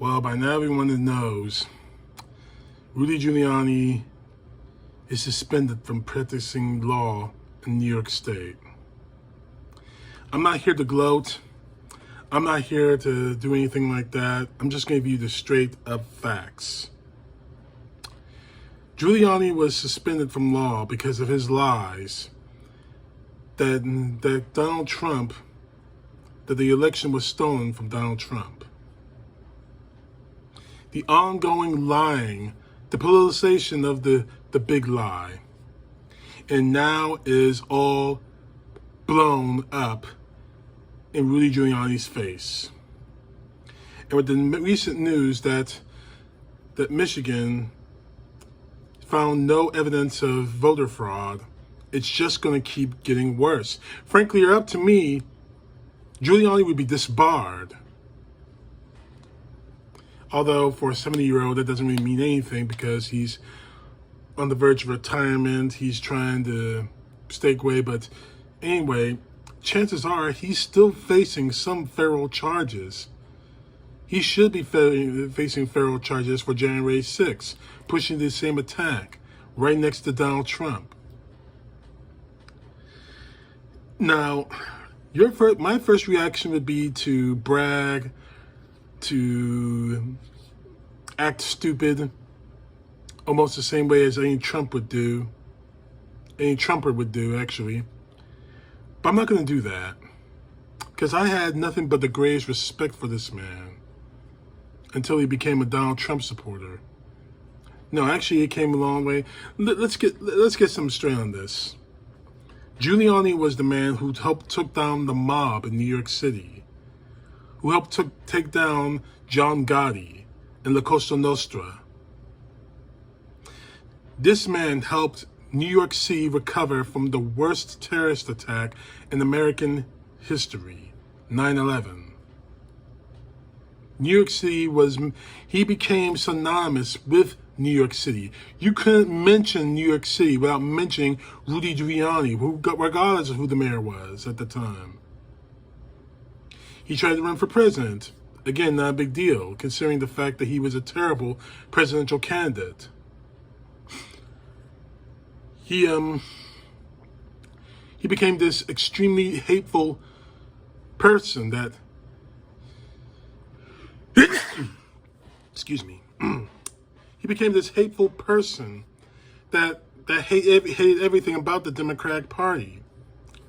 Well, by now everyone knows Rudy Giuliani is suspended from practicing law in New York State. I'm not here to gloat. I'm not here to do anything like that. I'm just going to give you the straight up facts. Giuliani was suspended from law because of his lies that Donald Trump, that the election was stolen from Donald Trump. The ongoing lying, the politicization of the big lie, and now is all blown up in Rudy Giuliani's face. And with the recent news that Michigan found no evidence of voter fraud, it's just going to keep getting worse. Frankly, up to me, Giuliani would be disbarred. Although for a 70-year-old, that doesn't really mean anything because he's on the verge of retirement. He's trying to stake away. But anyway, chances are he's still facing some federal charges. He should be facing federal charges for January 6th, pushing the same attack right next to Donald Trump. Now, my first reaction would be to brag, to act stupid, almost the same way as any Trumper would do, actually. But I'm not going to do that, because I had nothing but the greatest respect for this man until he became a Donald Trump supporter. No, actually, it came a long way. Let's get some straight on this. Giuliani was the man who helped took down the mob in New York City, who helped take down John Gotti and La Cosa Nostra. This man helped New York City recover from the worst terrorist attack in American history, 9/11. New York City he became synonymous with New York City. You couldn't mention New York City without mentioning Rudy Giuliani, regardless of who the mayor was at the time. He tried to run for president. Again, not a big deal, considering the fact that he was a terrible presidential candidate. He became this extremely hateful person that excuse me. He became this hateful person that hated everything about the Democratic Party.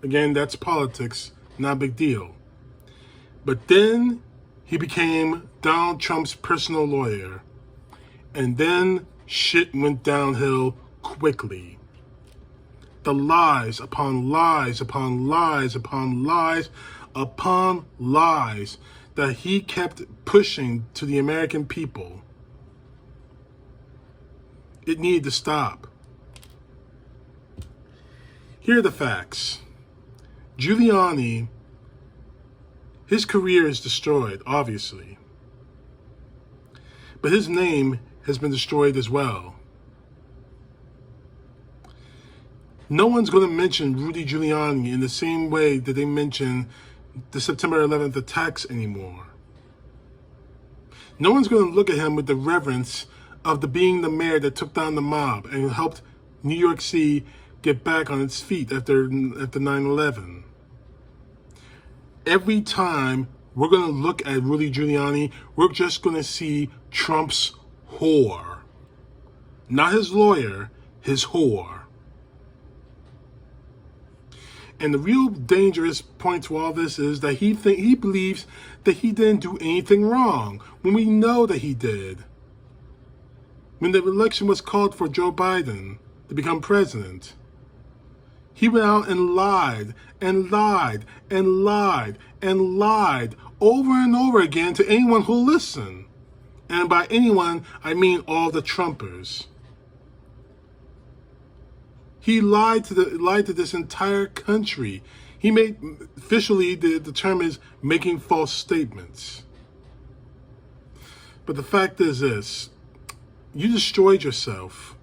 Again, that's politics, not a big deal. But then he became Donald Trump's personal lawyer. And then shit went downhill quickly. The lies upon lies upon lies upon lies upon lies that he kept pushing to the American people, it needed to stop. Here are the facts. Giuliani, his career is destroyed, obviously. But his name has been destroyed as well. No one's going to mention Rudy Giuliani in the same way that they mention the September 11th attacks anymore. No one's going to look at him with the reverence of being the mayor that took down the mob and helped New York City get back on its feet after 9/11. Every time we're going to look at Rudy Giuliani, we're just going to see Trump's whore. Not his lawyer, his whore. And the real dangerous point to all this is that he believes that he didn't do anything wrong, when we know that he did. When the election was called for Joe Biden to become president, he went out and lied and lied and lied and lied over and over again to anyone who'll listen. And by anyone, I mean all the Trumpers. He lied to this entire country. He made, officially, the term is making false statements. But the fact is this: you destroyed yourself.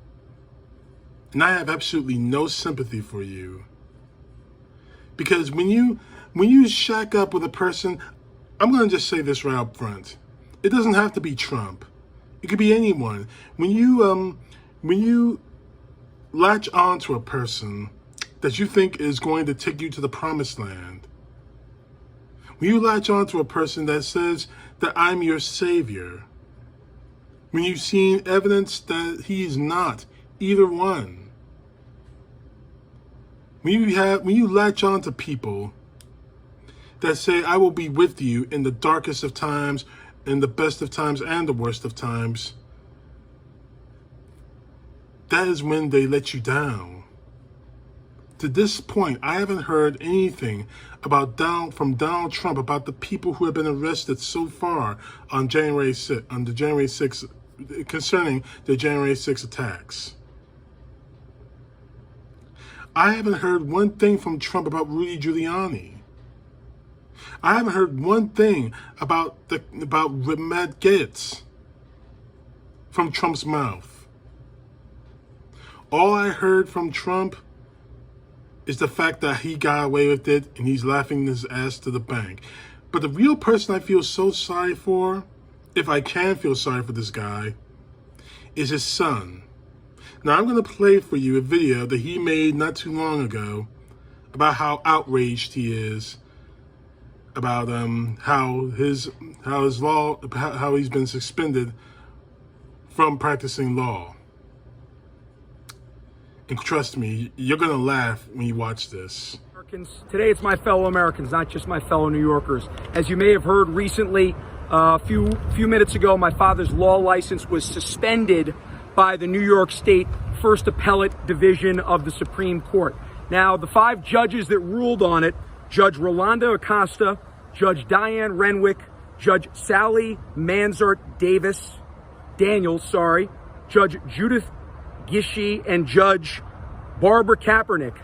And I have absolutely no sympathy for you. Because when you shack up with a person, I'm going to just say this right up front. It doesn't have to be Trump. It could be anyone. When you latch on to a person that you think is going to take you to the promised land, when you latch on to a person that says that I'm your savior, when you've seen evidence that he is not either one, when you latch on to people that say, I will be with you in the darkest of times, in the best of times, and the worst of times, that is when they let you down. To this point, I haven't heard anything from Donald Trump about the people who have been arrested so far on the January 6th, concerning the January 6th attacks. I haven't heard one thing from Trump about Rudy Giuliani. I haven't heard one thing about Matt Gaetz from Trump's mouth. All I heard from Trump is the fact that he got away with it and he's laughing his ass to the bank. But the real person I feel so sorry for, if I can feel sorry for this guy, is his son. Now I'm going to play for you a video that he made not too long ago about how outraged he is about how he's been suspended from practicing law. And trust me, you're going to laugh when you watch this. Today it's my fellow Americans, not just my fellow New Yorkers. As you may have heard recently, a few minutes ago, my father's law license was suspended by the New York State First Appellate Division of the Supreme Court. Now, the 5 judges that ruled on it, Judge Rolando Acosta, Judge Diane Renwick, Judge Sally Daniels, Judge Judith Gishi, and Judge Barbara Kaepernick.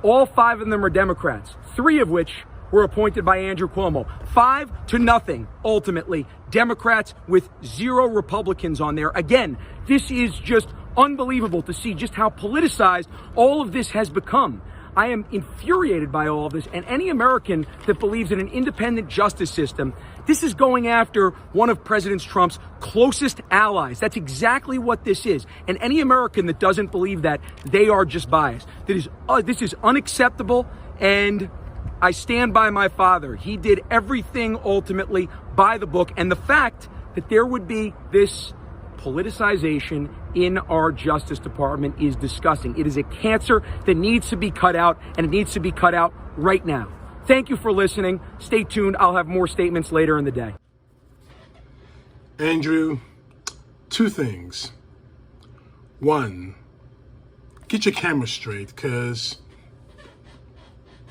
All 5 of them are Democrats, 3 of which were appointed by Andrew Cuomo. 5-0, ultimately. Democrats with 0 Republicans on there. Again, this is just unbelievable to see just how politicized all of this has become. I am infuriated by all of this, and any American that believes in an independent justice system, this is going after one of President Trump's closest allies. That's exactly what this is. And any American that doesn't believe that, they are just biased. This is unacceptable, and I stand by my father. He did everything ultimately by the book, and the fact that there would be this politicization in our Justice Department is disgusting. It is a cancer that needs to be cut out, and it needs to be cut out right now. Thank you for listening. Stay tuned. I'll have more statements later in the day. Andrew, 2 things. 1, get your camera straight, because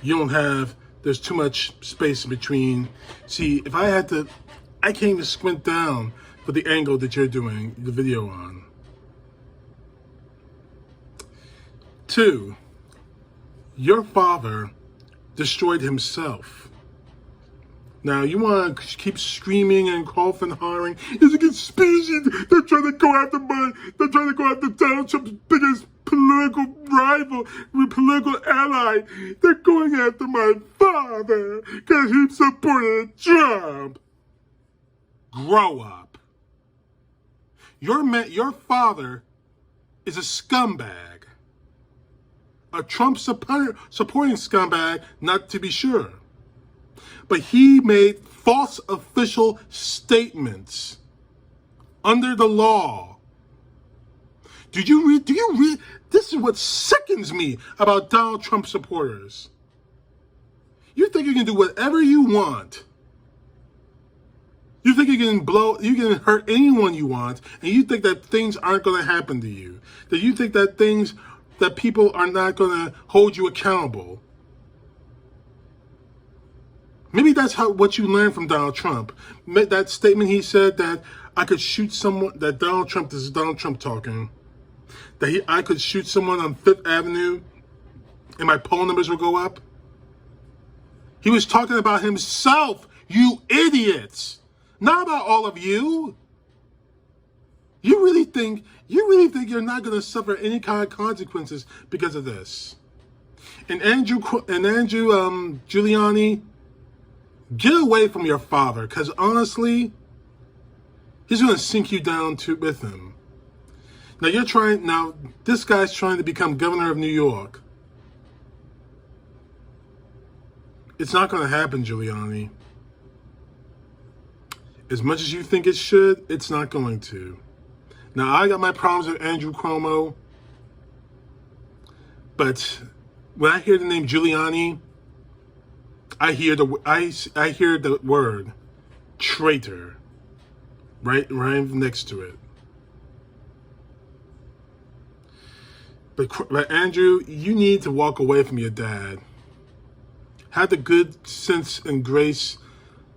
there's too much space in between. See, I can't even squint down for the angle that you're doing the video on. 2, your father destroyed himself. Now, you want to keep screaming and coughing and hollering, it's a conspiracy, they're trying to go after Donald Trump's biggest political rival, political ally. They're going after my father because he supported Trump. Grow up. Your father is a scumbag. A Trump supporting scumbag, not to be sure. But he made false official statements under the law. Do you read? This is what sickens me about Donald Trump supporters. You think you can do whatever you want. You think you can hurt anyone you want, and you think that things aren't going to happen to you. That you think that people are not going to hold you accountable. Maybe that's what you learned from Donald Trump. That statement he said that I could shoot someone, this is Donald Trump talking, that I could shoot someone on 5th Avenue and my poll numbers would go up. He was talking about himself, you idiots, not about all of you. You really think you're not going to suffer any kind of consequences because of this? And Andrew Giuliani, get away from your father, because honestly, He's going to sink you down with him. Now this guy's trying to become governor of New York. It's not going to happen, Giuliani. As much as you think it should, it's not going to. Now, I got my problems with Andrew Cuomo, but when I hear the name Giuliani, I hear the word traitor right next to it. But Andrew, you need to walk away from your dad. Have the good sense and grace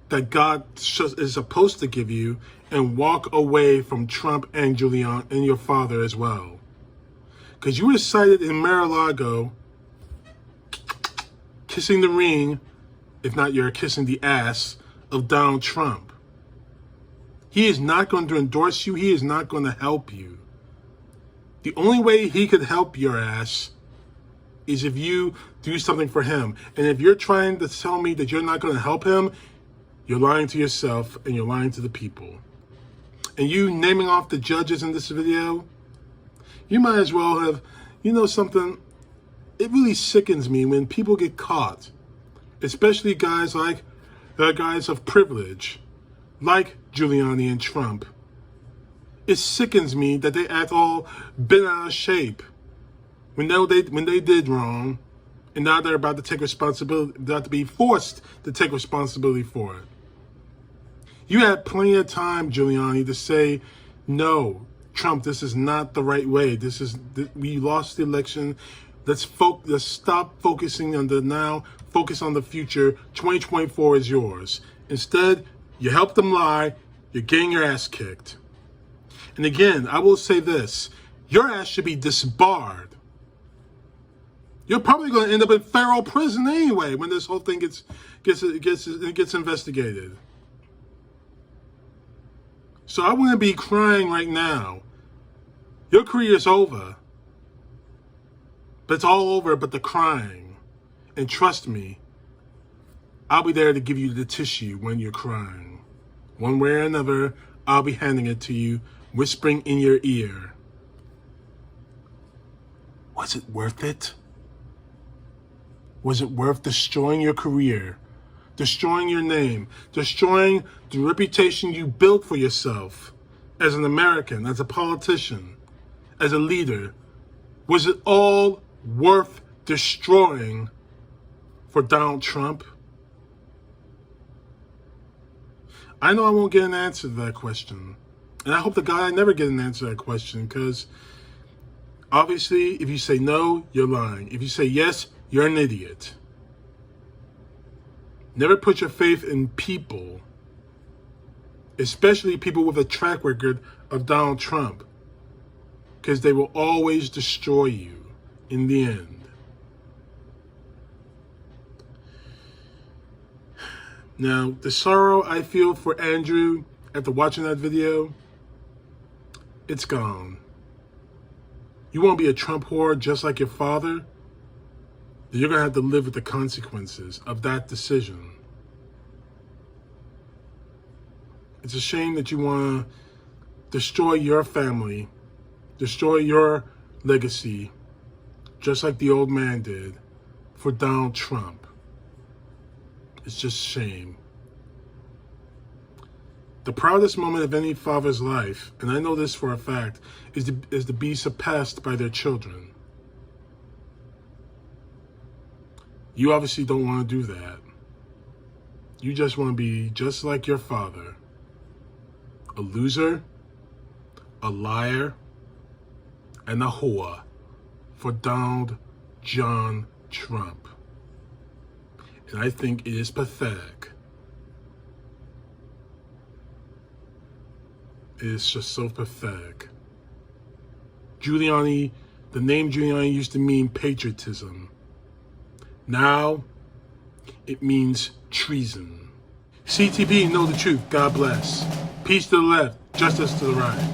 that God is supposed to give you, and walk away from Trump and Giuliani and your father as well. Because you were cited in Mar-a-Lago kissing the ring, if not you're kissing the ass of Donald Trump. He is not going to endorse you. He is not going to help you. The only way he could help your ass is if you do something for him. And if you're trying to tell me that you're not going to help him, you're lying to yourself and you're lying to the people. And you naming off the judges in this video, you might as well have, you know something, it really sickens me when people get caught, especially guys of privilege, like Giuliani and Trump. It sickens me that they act all bent out of shape when they did wrong, and now they're about to take responsibility, they're about to be forced to take responsibility for it. You had plenty of time, Giuliani, to say, no, Trump, this is not the right way. We lost the election. Let's stop focusing on the now, focus on the future. 2024 is yours. Instead, you helped them lie. You're getting your ass kicked. And again, I will say this. Your ass should be disbarred. You're probably going to end up in federal prison anyway when this whole thing gets investigated. So I wouldn't be crying right now. Your career is over. But it's all over but the crying. And trust me, I'll be there to give you the tissue when you're crying. One way or another, I'll be handing it to you, whispering in your ear. Was it worth it? Was it worth destroying your career, destroying your name, destroying the reputation you built for yourself as an American, as a politician, as a leader? Was it all worth destroying for Donald Trump? I know I won't get an answer to that question. And I hope to God I never get an answer to that question, because obviously if you say no, you're lying. If you say yes, you're an idiot. Never put your faith in people, especially people with a track record of Donald Trump, because they will always destroy you in the end. Now, the sorrow I feel for Andrew after watching that video, it's gone. You want to be a Trump whore just like your father? Then you're going to have to live with the consequences of that decision. It's a shame that you want to destroy your family, destroy your legacy, just like the old man did for Donald Trump. It's just shame. The proudest moment of any father's life, and I know this for a fact, is to be surpassed by their children. You obviously don't want to do that. You just want to be just like your father. A loser, a liar, and a whore for Donald John Trump. And I think it is pathetic. It is just so pathetic. Giuliani, the name Giuliani used to mean patriotism. Now, it means treason. CTP, know the truth. God bless. Peace to the left, justice to the right.